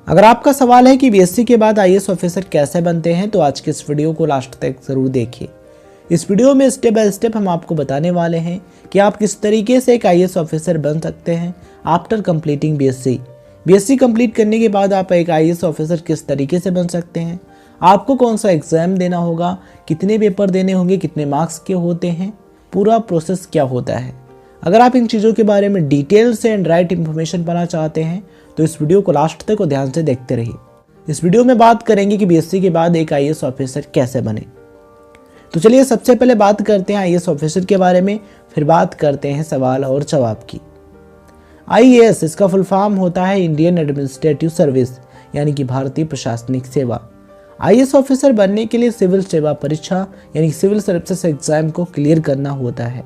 अगर आपका सवाल है कि बीएससी के बाद आईएएस ऑफिसर कैसे बनते हैं तो आज के इस वीडियो को लास्ट तक जरूर देखिए। इस वीडियो में स्टेप बाय स्टेप हम आपको बताने वाले हैं कि आप किस तरीके से एक आईएएस ऑफिसर बन सकते हैं after completing BSc. BSc complete करने के बाद आप एक आईएएस ऑफिसर किस तरीके से बन सकते हैं, आपको कौन सा एग्जाम देना होगा, कितने पेपर देने होंगे, कितने मार्क्स के होते हैं, पूरा प्रोसेस क्या होता है। अगर आप इन चीज़ों के बारे में डिटेल से एंड राइट इन्फॉर्मेशन पाना चाहते हैं तो इस वीडियो को लास्ट तक और ध्यान से देखते रहिए। इस वीडियो में बात करेंगे कि बीएससी के बाद एक आईएएस ऑफिसर कैसे बने। तो चलिए सबसे पहले बात करते हैं आईएएस ऑफिसर के बारे में, फिर बात करते हैं सवाल और जवाब की। आईएएस इसका फुल फॉर्म होता है इंडियन एडमिनिस्ट्रेटिव सर्विस, यानी कि भारतीय प्रशासनिक सेवा। आईएएस ऑफिसर बनने के लिए सिविल सेवा परीक्षा यानी सिविल सर्विसेज एग्जाम को क्लियर करना होता है।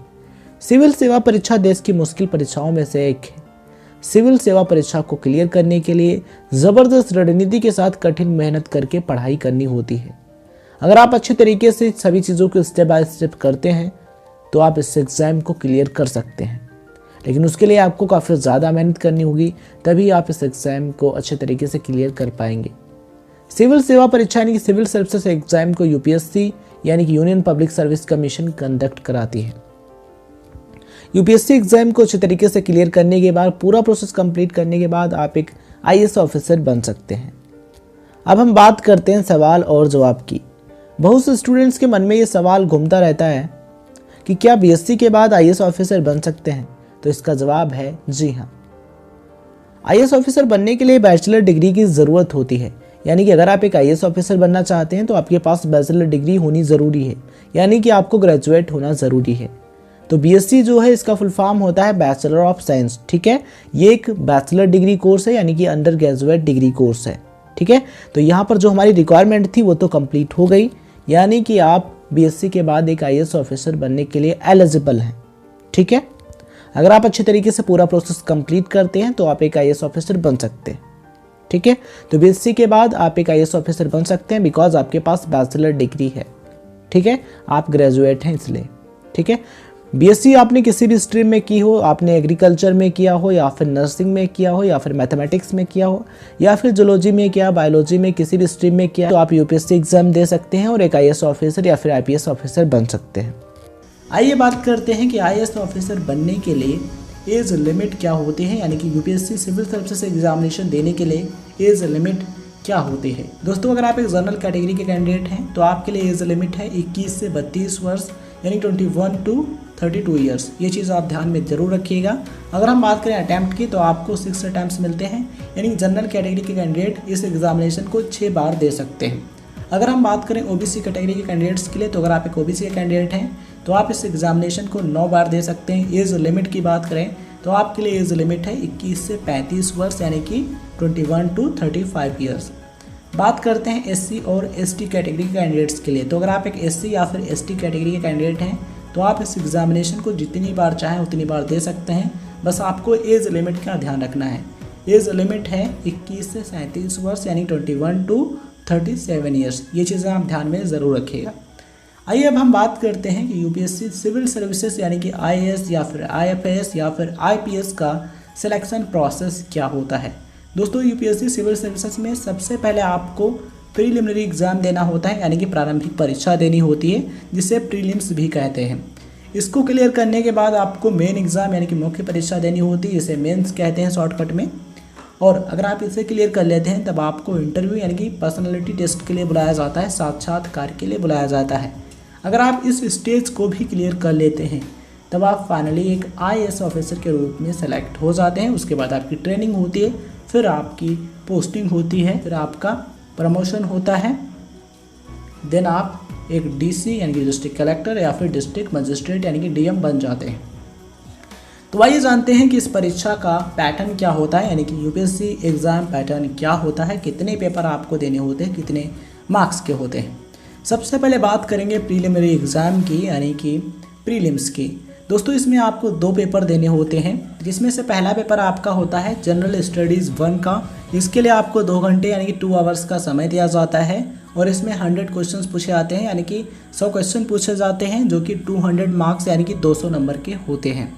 सिविल सेवा परीक्षा देश की मुश्किल परीक्षाओं में से एक है। सिविल सेवा परीक्षा को क्लियर करने के लिए ज़बरदस्त रणनीति के साथ कठिन मेहनत करके पढ़ाई करनी होती है। अगर आप अच्छे तरीके से सभी चीज़ों को स्टेप बाय स्टेप करते हैं तो आप इस एग्ज़ाम को क्लियर कर सकते हैं, लेकिन उसके लिए आपको काफ़ी ज़्यादा मेहनत करनी होगी, तभी आप इस एग्ज़ाम को अच्छे तरीके से क्लियर कर पाएंगे। सिविल सेवा परीक्षा यानी कि सिविल सर्विसेज एग्जाम को यूपीएससी यानी कि union public service commission conduct कराती है। यूपीएससी एग्जाम को अच्छे तरीके से क्लियर करने के बाद, पूरा प्रोसेस कंप्लीट करने के बाद आप एक आईएएस ऑफिसर बन सकते हैं। अब हम बात करते हैं सवाल और जवाब की। बहुत से स्टूडेंट्स के मन में ये सवाल घूमता रहता है कि क्या बीएससी के बाद आईएएस ऑफिसर बन सकते हैं, तो इसका जवाब है जी हाँ। आईएएस ऑफिसर बनने के लिए बैचलर डिग्री की ज़रूरत होती है, यानी कि अगर आप एक आईएएस ऑफिसर बनना चाहते हैं तो आपके पास बैचलर डिग्री होनी ज़रूरी है, यानी कि आपको ग्रेजुएट होना ज़रूरी है। तो बीएससी जो है इसका फुल फॉर्म होता है बैचलर ऑफ साइंस, ठीक है। ये एक बैचलर डिग्री कोर्स है, यानी कि अंडर ग्रेजुएट डिग्री कोर्स है, ठीक है। तो यहाँ पर जो हमारी रिक्वायरमेंट थी वो तो कंप्लीट हो गई, यानी कि आप बीएससी के बाद एक आईएएस ऑफिसर बनने के लिए एलिजिबल हैं, ठीक है। अगर आप अच्छे तरीके से पूरा प्रोसेस कंप्लीट करते हैं तो आप एक आईएएस ऑफिसर बन सकते हैं, ठीक है। तो बीएससी के बाद आप एक आईएएस ऑफिसर बन सकते हैं बिकॉज आपके पास बैचलर डिग्री है, ठीक है, आप ग्रेजुएट हैं इसलिए, ठीक है। बीएससी आपने किसी भी स्ट्रीम में की हो, आपने एग्रीकल्चर में किया हो या फिर नर्सिंग में किया हो या फिर मैथमेटिक्स में किया हो या फिर जूलॉजी में किया, बायोलॉजी में, किसी भी स्ट्रीम में किया, तो आप यूपीएससी एग्जाम दे सकते हैं और एक आईएएस ऑफिसर या फिर आईपीएस ऑफिसर बन सकते हैं। आइए बात करते हैं कि आईएएस ऑफिसर बनने के लिए एज लिमिट क्या होती है, यानी कि यूपीएससी सिविल सर्विसेज एग्जामिनेशन देने के लिए एज लिमिट क्या होती है। दोस्तों, अगर आप एक जनरल कैटेगरी के कैंडिडेट हैं तो आपके लिए एज लिमिट है 21 से 32 वर्ष, यानी 21 टू 32 ईयर्स। ये चीज़ आप ध्यान में जरूर रखिएगा। अगर हम बात करें अटैम्प्ट की तो आपको 6 अटैम्प्ट्स मिलते हैं, यानी जनरल कैटेगरी के कैंडिडेट इस एग्जामिनेशन को 6 बार दे सकते हैं। अगर हम बात करें ओबीसी कैटेगरी के कैंडिडेट्स के लिए तो अगर आप एक ओबीसी के कैंडिडेट हैं तो आप इस एग्जामिनेशन को 9 बार दे सकते हैं। एज लिमिट की बात करें तो आपके लिए एज लिमिट है 21 से 35 वर्ष, यानी कि 21 टू 35 ईयर्स। बात करते हैं एससी और एसटी कैटेगरी के कैंडिडेट्स के लिए, तो अगर आप एक एससी या फिर एसटी कैटेगरी के कैंडिडेट हैं तो आप इस एग्जामिनेशन को जितनी बार चाहें उतनी बार दे सकते हैं। बस आपको एज लिमिट का ध्यान रखना है। एज लिमिट है 21 से 37 वर्ष, यानी 21 टू 37 ईयर्स। ये चीज़ें आप ध्यान में ज़रूर रखिएगा। आइए अब हम बात करते हैं कि यूपीएससी सिविल सर्विसेज यानी कि आईएएस या फिर आईएफएस या फिर आईपीएस का सिलेक्शन प्रोसेस क्या होता है। दोस्तों, यूपीएससी सिविल सर्विसेज में सबसे पहले आपको प्रीलिमिनरी एग्ज़ाम देना होता है, यानी कि प्रारंभिक परीक्षा देनी होती है, जिसे प्रीलिम्स भी कहते हैं। इसको क्लियर करने के बाद आपको मेन एग्ज़ाम यानी कि मुख्य परीक्षा देनी होती है, इसे मेंस कहते हैं शॉर्टकट में। और अगर आप इसे क्लियर कर लेते हैं तब आपको इंटरव्यू यानी कि पर्सनैलिटी टेस्ट के लिए बुलाया जाता है, साक्षात्कार के लिए बुलाया जाता है। अगर आप इस स्टेज को भी क्लियर कर लेते हैं तब आप फाइनली एक आईएएस ऑफिसर के रूप में सेलेक्ट हो जाते हैं। उसके बाद आपकी ट्रेनिंग होती है, फिर आपकी पोस्टिंग होती है, फिर आपका प्रमोशन होता है, देन आप एक डीसी यानी कि डिस्ट्रिक्ट कलेक्टर या फिर डिस्ट्रिक्ट मजिस्ट्रेट यानी कि डीएम बन जाते हैं। तो आइए जानते हैं कि इस परीक्षा का पैटर्न क्या होता है, यानी कि यूपीएससी एग्ज़ाम पैटर्न क्या होता है, कितने पेपर आपको देने होते हैं, कितने मार्क्स के होते हैं। सबसे पहले बात करेंगे प्रीलिमिनरी एग्ज़ाम की, यानी कि प्रीलिम्स की। दोस्तों, इसमें आपको 2 पेपर देने होते हैं, जिसमें से पहला पेपर आपका होता है जनरल स्टडीज़ 1 का। इसके लिए आपको 2 घंटे यानी कि 2 आवर्स का समय दिया जाता है और इसमें 100 क्वेश्चंस पूछे जाते हैं, यानी कि 100 क्वेश्चन पूछे जाते हैं जो कि 200 मार्क्स यानी कि 200 नंबर के होते हैं।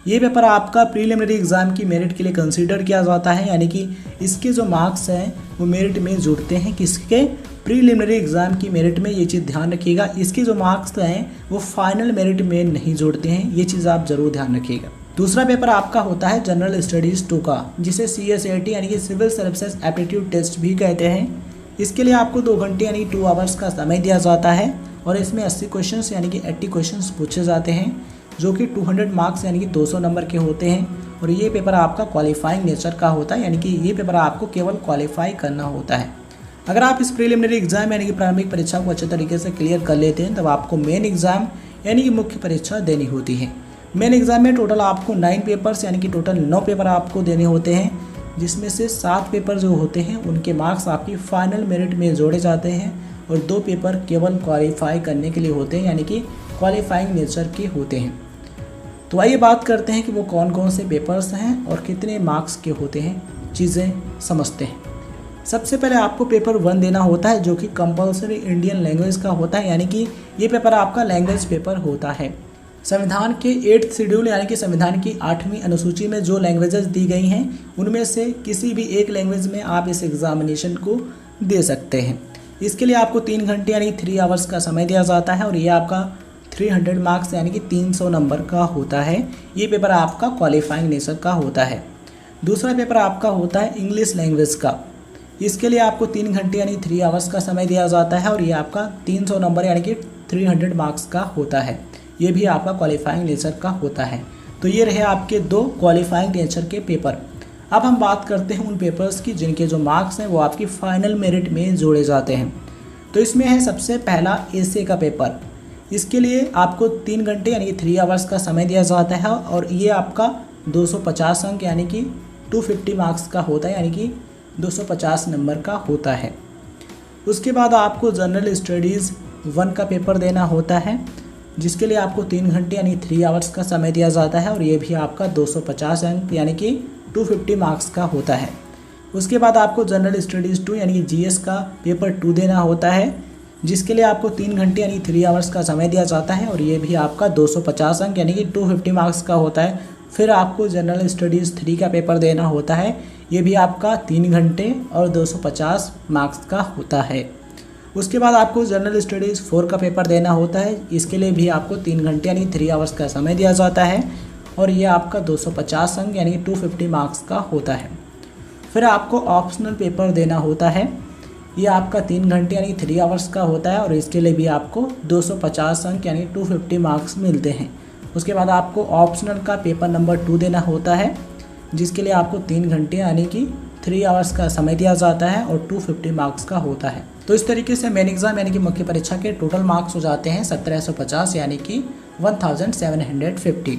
ये पेपर आपका प्रीलिमिनरी एग्ज़ाम की मेरिट के लिए कंसीडर किया जाता है, यानी कि इसके जो मार्क्स हैं वो मेरिट में जुड़ते हैं। किसके? प्रीलिमिनरी एग्ज़ाम की मेरिट में। ये चीज़ ध्यान रखिएगा, इसके जो मार्क्स हैं वो फाइनल मेरिट में नहीं जुड़ते हैं, ये चीज़ आप ज़रूर ध्यान रखिएगा। दूसरा पेपर आपका होता है जनरल स्टडीज़ 2 का, जिसे CSAT यानी कि सिविल सर्विसेज एप्टीट्यूड टेस्ट भी कहते हैं। इसके लिए आपको 2 घंटे यानी 2 आवर्स का समय दिया जाता है और इसमें 80 क्वेश्चन यानी कि 80 क्वेश्चन पूछे जाते हैं, जो कि 200 मार्क्स यानी कि 200 नंबर के होते हैं। और ये पेपर आपका क्वालिफाइंग नेचर का होता है, यानी कि ये पेपर आपको केवल क्वालिफाई करना होता है। अगर आप इस प्रीलिमिनरी एग्जाम यानी कि प्रारंभिक परीक्षा को अच्छे तरीके से क्लियर कर लेते हैं तब आपको मेन एग्ज़ाम यानी कि मुख्य परीक्षा देनी होती है। मेन एग्ज़ाम में टोटल आपको 9 पेपर्स यानी कि टोटल 9 पेपर आपको देने होते हैं, जिसमें से 7 पेपर जो होते हैं उनके मार्क्स आपकी फाइनल मेरिट में जोड़े जाते हैं और 2 पेपर केवल क्वालिफाई करने के लिए होते हैं, यानी कि क्वालिफाइंग नेचर के होते हैं। तो आइए बात करते हैं कि वो कौन कौन से पेपर्स हैं और कितने मार्क्स के होते हैं, चीज़ें समझते हैं। सबसे पहले आपको पेपर 1 देना होता है, जो कि कंपलसरी इंडियन लैंग्वेज का होता है, यानी कि ये पेपर आपका लैंग्वेज पेपर होता है। संविधान के 8th शेड्यूल यानी कि संविधान की 8वीं अनुसूची में जो लैंग्वेजेस दी गई हैं उनमें से किसी भी एक लैंग्वेज में आप इस एग्जामिनेशन को दे सकते हैं। इसके लिए आपको 3 घंटे यानी 3 आवर्स का समय दिया जाता है और ये आपका 300 मार्क्स यानी कि 300 नंबर का होता है। ये पेपर आपका क्वालिफाइंग नेचर का होता है। दूसरा पेपर आपका होता है इंग्लिश लैंग्वेज का। इसके लिए आपको 3 घंटे यानी 3 आवर्स का समय दिया जाता है और ये आपका 300 नंबर यानी कि 300 मार्क्स का होता है। ये भी आपका क्वालिफाइंग नेचर का होता है। तो ये रहे आपके 2 क्वालिफाइंग नेचर के पेपर। अब हम बात करते हैं उन पेपर्स की जिनके जो मार्क्स हैं वो आपकी फाइनल मेरिट में जोड़े जाते हैं। तो इसमें है सबसे पहला एसे का पेपर। इसके लिए आपको 3 घंटे यानी कि 3 आवर्स का समय दिया जाता है और ये आपका 250 अंक यानी कि 250 मार्क्स का होता है, यानी कि 250 नंबर का होता है। उसके बाद आपको जनरल स्टडीज़ 1 का पेपर देना होता है, जिसके लिए आपको 3 घंटे यानी 3 आवर्स का समय दिया जाता है और ये भी आपका 250 अंक यानी कि 250 मार्क्स का होता है। उसके बाद आपको जनरल स्टडीज़ 2 यानी कि GS का पेपर 2 देना होता है, जिसके लिए आपको 3 घंटे यानी 3 आवर्स का समय दिया जाता है और ये भी आपका 250 अंक यानी कि 250 मार्क्स का होता है। फिर आपको जनरल स्टडीज़ 3 का पेपर देना होता है, ये भी आपका 3 घंटे और 250 मार्क्स का होता है। उसके बाद आपको जनरल स्टडीज़ 4 का पेपर देना होता है। इसके लिए भी आपको 3 घंटे यानी 3 आवर्स का समय दिया जाता है और ये आपका 250 अंक यानी 250 मार्क्स का होता है। फिर आपको ऑप्शनल पेपर देना होता है, ये आपका 3 घंटे यानी 3 आवर्स का होता है और इसके लिए भी आपको 250 अंक यानी 250 मार्क्स मिलते हैं। उसके बाद आपको ऑप्शनल का पेपर नंबर 2 देना होता है, जिसके लिए आपको 3 घंटे यानी कि 3 आवर्स का समय दिया जाता है और 250 मार्क्स का होता है। तो इस तरीके से मेन एग्ज़ाम यानी कि मुख्य परीक्षा के टोटल मार्क्स हो जाते हैं 1750 यानी कि 1750।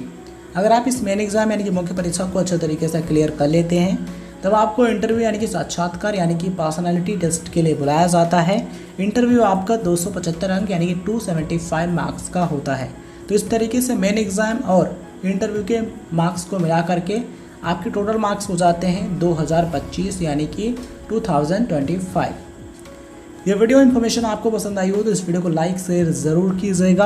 अगर आप इस मेन एग्ज़ाम यानी कि मुख्य परीक्षा को अच्छे तरीके से क्लियर कर लेते हैं तब आपको इंटरव्यू यानी कि साक्षात्कार यानी कि पर्सनालिटी टेस्ट के लिए बुलाया जाता है। इंटरव्यू आपका 275 अंक यानी कि 275 मार्क्स का होता है। तो इस तरीके से मेन एग्ज़ाम और इंटरव्यू के मार्क्स को मिला करके आपके टोटल मार्क्स हो जाते हैं 2025 यानी कि 2025। ये वीडियो इन्फॉर्मेशन आपको पसंद आई हो तो इस वीडियो को लाइक शेयर ज़रूर कीजिएगा।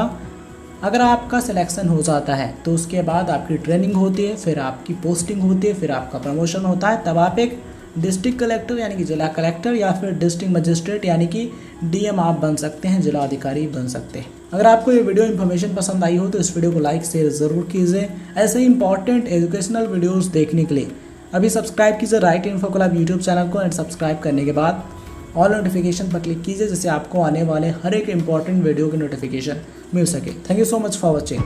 अगर आपका सिलेक्शन हो जाता है तो उसके बाद आपकी ट्रेनिंग होती है, फिर आपकी पोस्टिंग होती है, फिर आपका प्रमोशन होता है, तब आप एक डिस्ट्रिक्ट कलेक्टर यानी कि जिला कलेक्टर या फिर डिस्ट्रिक्ट मजिस्ट्रेट यानी कि DM आप बन सकते हैं, जिला अधिकारी बन सकते हैं। अगर आपको ये वीडियो इन्फॉर्मेशन पसंद आई हो तो इस वीडियो को लाइक शेयर ज़रूर कीजिए। ऐसे ही इंपॉर्टेंट एजुकेशनल वीडियोस देखने के लिए अभी सब्सक्राइब कीजिए right info club YouTube channel को एंड सब्सक्राइब करने के बाद ऑल नोटिफिकेशन पर क्लिक कीजिए, जिससे आपको आने वाले हर एक इंपॉर्टेंट वीडियो की नोटिफिकेशन मिल सके। Thank you so much for watching.